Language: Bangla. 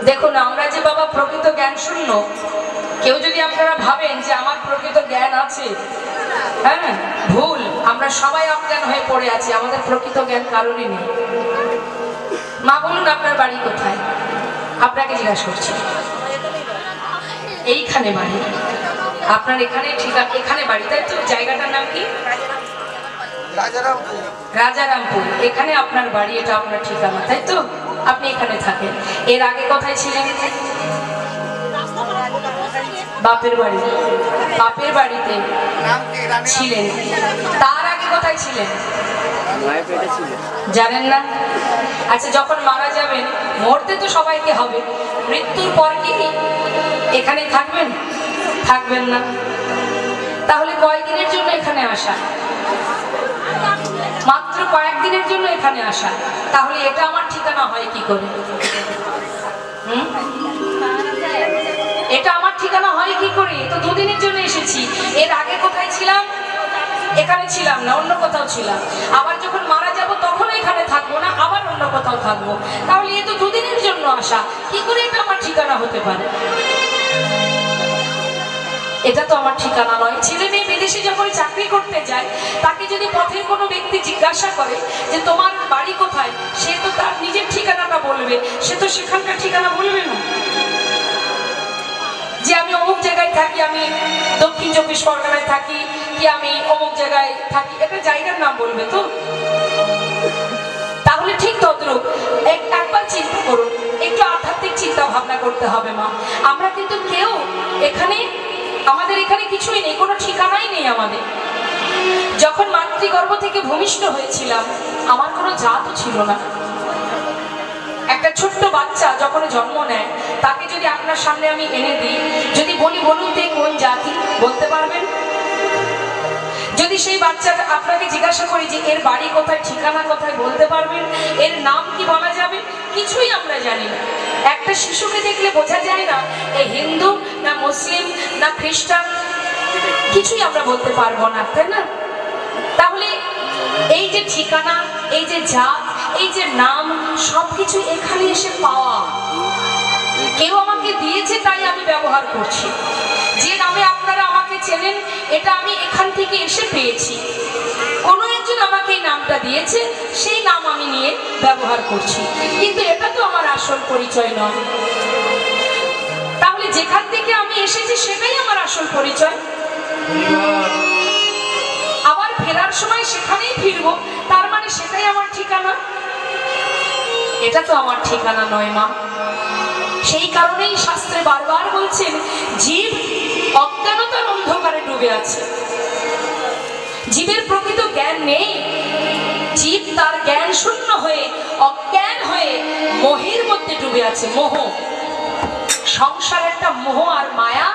দেখুন আমরা যে বাবা প্রকৃত জ্ঞান শূন্য, কেউ যদি আপনারা ভাবেন যে আমার প্রকৃত জ্ঞান আছে, হ্যাঁ ভুল। আমরা সবাই অজ্ঞান হয়ে পড়ে আছি, আমাদের প্রকৃত জ্ঞান কারণই নেই। মা বলুন আপনার বাড়ি কোথায়? আপনাকে জিজ্ঞাসা করছি। এইখানে বাড়ি আপনার? এখানে ঠিক এখানে বাড়ি, তাই তো? জায়গাটার নাম কি? রাজারামপুর। এখানে আপনার বাড়ি, এটা আপনার ঠিকানা, তাই তো? আপনি এখানে থাকেন। এর আগে কোথায় ছিলেন? বাপের বাড়ি। বাপের বাড়িতে ছিলেন। তার আগে কোথায় ছিলেন জানেন না? আচ্ছা, যখন মারা যাবেন, মরতে তো সবাইকে হবে, মৃত্যুর পর কি এখানে থাকবেন? থাকবেন না। তাহলে কয়েকদিনের জন্য এখানে আসা, মাত্র কয়েকদিনের জন্য এখানে আসা, তাহলে এটা আমার ঠিকানা হয় কি করে? এটা আমার ঠিকানা হয় কি করে? তো দুদিনের জন্য এসেছি। এর আগে কোথায় ছিলাম? এখানে ছিলাম না, অন্য কোথাও ছিলাম। আবার যখন মারা যাব তখন এখানে থাকবো না, আবার অন্য কোথাও থাকবো। তাহলে এ তো দুদিনের জন্য আসা, কি করে এটা আমার ঠিকানা হতে পারে? এটা তো আমার ঠিকানা নয়। ছেলে মেয়ে বিদেশে যখন চাকরি করতে যায়, তাকে যদি পথের কোনো ব্যক্তি জিজ্ঞাসা করে যে তোমার বাড়ি কোথায়, সে তো তার নিজের ঠিকানাটা বলবে, সে তো সেখানকার ঠিকানা বলবে না। যে আমি অমুক জায়গায় থাকি, আমি দক্ষিণ 24 পরগনায় থাকি, কি আমি অমুক জায়গায় থাকি, একটা জায়গার নাম বলবে তো। তাহলে ঠিক তদ্রূপ একবার চিন্তা করুন, একটু আধ্যাত্মিক চিন্তা ভাবনা করতে হবে মা। আমরা কিন্তু কেউ এখানে, আমাদের এখানে কিছুই নেই, কোনো ঠিকানাই নেই আমাদের। যখন মাতৃগর্ভ থেকে ভূমিষ্ঠ হয়েছিলাম, আমার কোনো জাতও ছিল না। একটা ছোট্ট বাচ্চা যখন জন্ম নেয়, তাকে যদি আপনার সামনে আমি এনে দিই, যদি বলি বলুন তো কোন জাতি, বলতে পারবেন? যদি সেই বাচ্চাটা আপনাকে জিজ্ঞাসা করি যে এর বাড়ি কোথায়, ঠিকানা কোথায়, বলতে পারবেন? এর নাম কি বলা যাবে? কিছুই আমরা জানি না। একটা শিশুকে দেখলে বোঝা যায় না এ হিন্দু না মুসলিম না খ্রিস্টান, কিছুই আমরা বলতে পারবো না, তাই না? তাহলে এই যে ঠিকানা, এই যে জাত, এই যে নাম, সবকিছু এখানে এসে পাওয়া। কেউ আমাকে দিয়েছে তাই আমি ব্যবহার করছি। যে নামে আপনারা আমাকে চেনেন, এটা আমি এখান থেকে এসে পেয়েছি। কোনো একজন আমাকে এই নামটা দিয়েছে, সেই নাম আমি নিয়ে ব্যবহার করছি, কিন্তু এটা তো আমার আসল পরিচয় নয়। তাহলে যেখান থেকে আমি এসেছি সেটাই আমার আসল পরিচয়। আবার ফেরার সময় সেখানেই ফিরবো, তার মানে সেটাই আমার ঠিকানা? এটা তো আমার ঠিকানা নয় মা। সেই কারণেই শাস্ত্রে বারবার বলছেন, জীব অজ্ঞানতার অন্ধকারে ডুবে আছে। জীবের প্রকৃত জ্ঞান নেই। জীব তার জ্ঞান শূন্য হয়ে, অজ্ঞান হয়ে মোহের মধ্যে ডুবে আছে। মোহ, সংসার একটা মোহ আর মায়া।